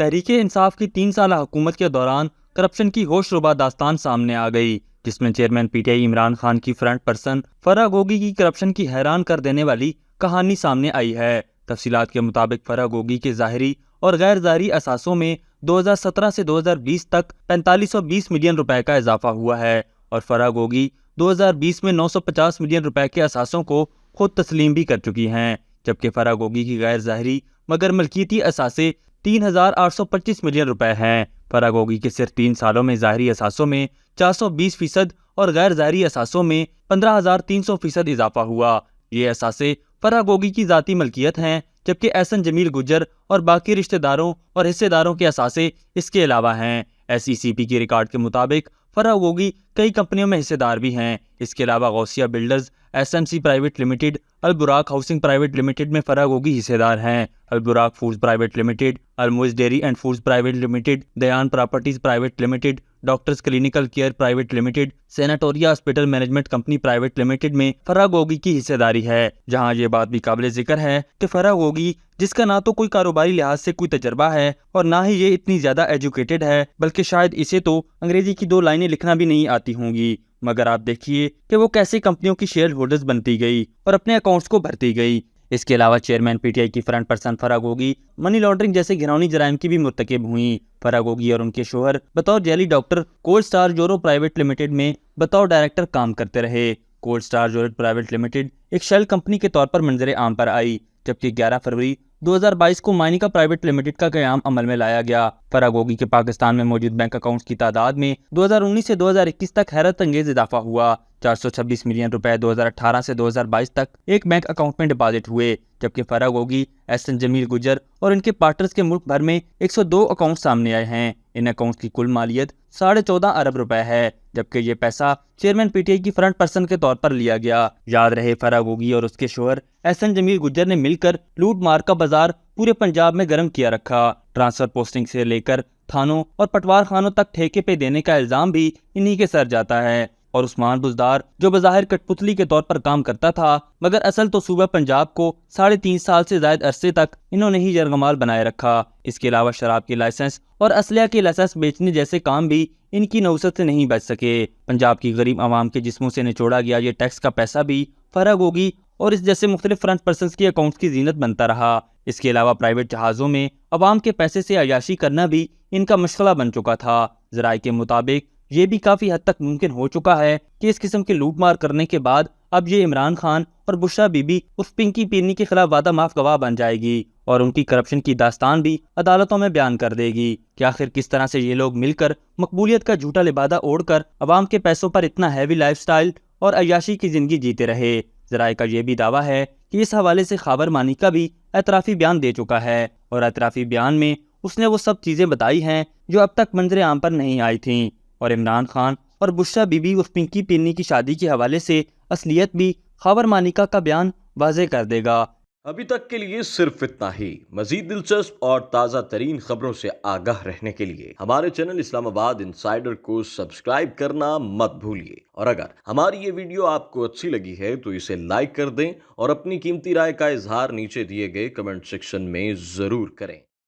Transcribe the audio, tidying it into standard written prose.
تحریک انصاف کی 3 سالہ حکومت کے دوران کرپشن کی ہوش ربا داستان سامنے آ گئی، جس میں chairman P T I Imran Khan کی فرنٹ پرسن فرح گوگی کی کرپشن کی حیران کر دینے والی کہانی سامنے آئی ہے۔ تفصیلات کے مطابق فرح گوگی کے ظاہری اور غیر ظاہری اثاثوں میں 2017 سے 2020 تک 4520 ملین روپے کا اضافہ ہوا ہے، اور فرح گوگی 2020 میں 950 ملین روپے کے اثاثوں کو خود تسلیم بھی کر چکی ہیں، جبکہ فرح گوگی کی غیر ظاہری مگر ملکیتی اثاثے 3825 ملین روپے ہیں۔ فرح گوگی کے صرف 3 سالوں میں ظاہری اثاثوں میں 420% اور غیر ظاہری اثاثوں میں 15300% اضافہ ہوا۔ یہ اثاثے فرح گوگی کی ذاتی ملکیت ہیں، جبکہ احسن جمیل گجر اور باقی رشتہ داروں اور حصے داروں کے اثاثے اس کے علاوہ ہیں۔ ایس ای سی پی کی ریکارڈ کے مطابق فرح گوگی کئی کمپنیوں میں حصے دار بھی ہیں۔ اس کے علاوہ Ghausia builders, S M C private limited, Al-Buraq housing private limited میں فرح گوگی حصے دار ہیں۔ Al-Buraq foods private limited, Al-Moiz dairy and foods private limited, Dayan properties private limited, doctors clinical care private limited, sanatoria hospital management company private limited میں فرح گوگی کی حصے داری ہے۔ جہاں یہ بات بھی قابل ذکر ہے کہ فرح گوگی، جس کا نہ تو کوئی کاروباری لحاظ سے کوئی تجربہ ہے اور نہ ہی یہ اتنی زیادہ ایجوکیٹڈ ہے، بلکہ شاید اسے تو انگریزی کی 2 لائنیں لکھنا بھی نہیں آتی ہوں گی، مگر آپ دیکھیے کہ وہ کیسے کمپنیوں کی شیئر ہولڈرز بنتی گئی اور اپنے اکاؤنٹس کو بھرتی گئی۔ اس کے علاوہ چیئرمین پی ٹی آئی کی فرنٹ پرسن فرح گوگی منی لانڈرنگ جیسے گھناؤنی جرائم کی بھی مرتکب ہوئیں۔ فرح گوگی اور ان کے شوہر بطور جعلی ڈاکٹر کولڈ سٹار جورو پرائیویٹ لمیٹڈ میں بطور ڈائریکٹر کام کرتے رہے۔ کولڈ سٹار جورو پرائیویٹ لمیٹڈ ایک شیل کمپنی کے طور پر منظر عام پر آئی، جبکہ 11 فروری 2022 کو مائنیکا پرائیویٹ لمیٹڈ کا قیام عمل میں لایا گیا۔ فرح گوگی کے پاکستان میں موجود بینک اکاؤنٹس کی تعداد میں 2019 سے 2021 تک حیرت انگیز اضافہ ہوا۔ 426 ملین روپے 2018 سے 2022 تک ایک بینک اکاؤنٹ میں ڈپازٹ ہوئے، جبکہ فرح گوگی، احسن جمیل گجر اور ان کے پارٹنرز کے ملک بھر میں 102 اکاؤنٹ سامنے آئے ہیں۔ ان اکاؤنٹس کی کل مالیت 14.5 ارب روپے ہے، جبکہ یہ پیسہ چیئرمین پی ٹی آئی کی فرنٹ پرسن کے طور پر لیا گیا۔ یاد رہے، فرح گوگی اور اس کے شوہر احسن جمیل گجر نے مل کر لوٹ مار کا بازار پورے پنجاب میں گرم کیا رکھا۔ ٹرانسفر پوسٹنگ سے لے کر تھانوں اور پٹوار خانوں تک ٹھیکے پہ دینے کا الزام بھی انہی کے سر جاتا ہے، اور عثمان بزدار جو بظاہر کٹ پتلی کے طور پر کام کرتا تھا، مگر اصل تو صوبہ پنجاب کو 3.5 سال سے زائد عرصے تک انہوں نے ہی یرغمال بنائے رکھا۔ اس کے علاوہ شراب کے لائسنس اور اسلحہ کے لائسنس بیچنے جیسے کام بھی ان کی نوسط سے نہیں بچ سکے۔ پنجاب کی غریب عوام کے جسموں سے نچوڑا گیا یہ ٹیکس کا پیسہ بھی فرح گوگی اور اس جیسے مختلف فرنٹ پرسنز کی اکاؤنٹس کی زینت بنتا رہا۔ اس کے علاوہ پرائیویٹ جہازوں میں عوام کے پیسے سے عیاشی کرنا بھی ان کا مشغلہ بن چکا تھا۔ ذرائع کے مطابق یہ بھی کافی حد تک ممکن ہو چکا ہے کہ اس قسم کے لوٹ مار کرنے کے بعد اب یہ عمران خان اور بشرا بی بی اس پنکی پیرنی کے خلاف وعدہ معاف گواہ بن جائے گی، اور ان کی کرپشن کی داستان بھی عدالتوں میں بیان کر دے گی کہ آخر کس طرح سے یہ لوگ مل کر مقبولیت کا جھوٹا لبادہ اوڑھ کر عوام کے پیسوں پر اتنا ہیوی لائف سٹائل اور عیاشی کی زندگی جیتے رہے۔ ذرائع کا یہ بھی دعویٰ ہے کہ اس حوالے سے خاور مانیکا بھی اعترافی بیان دے چکا ہے، اور اعترافی بیان میں اس نے وہ سب چیزیں بتائی ہیں جو اب تک منظر عام پر نہیں آئی تھیں، اور عمران خان اور بشرا بی بی اس پنکی پیرنی کی شادی کے حوالے سے اصلیت بھی خاور مانیکا کا بیان واضح کر دے گا۔ ابھی تک کے لیے صرف اتنا ہی۔ مزید دلچسپ اور تازہ ترین خبروں سے آگاہ رہنے کے لیے ہمارے چینل اسلام آباد انسائیڈر کو سبسکرائب کرنا مت بھولیے، اور اگر ہماری یہ ویڈیو آپ کو اچھی لگی ہے تو اسے لائک کر دیں اور اپنی قیمتی رائے کا اظہار نیچے دیے گئے کمنٹ سیکشن میں ضرور کریں۔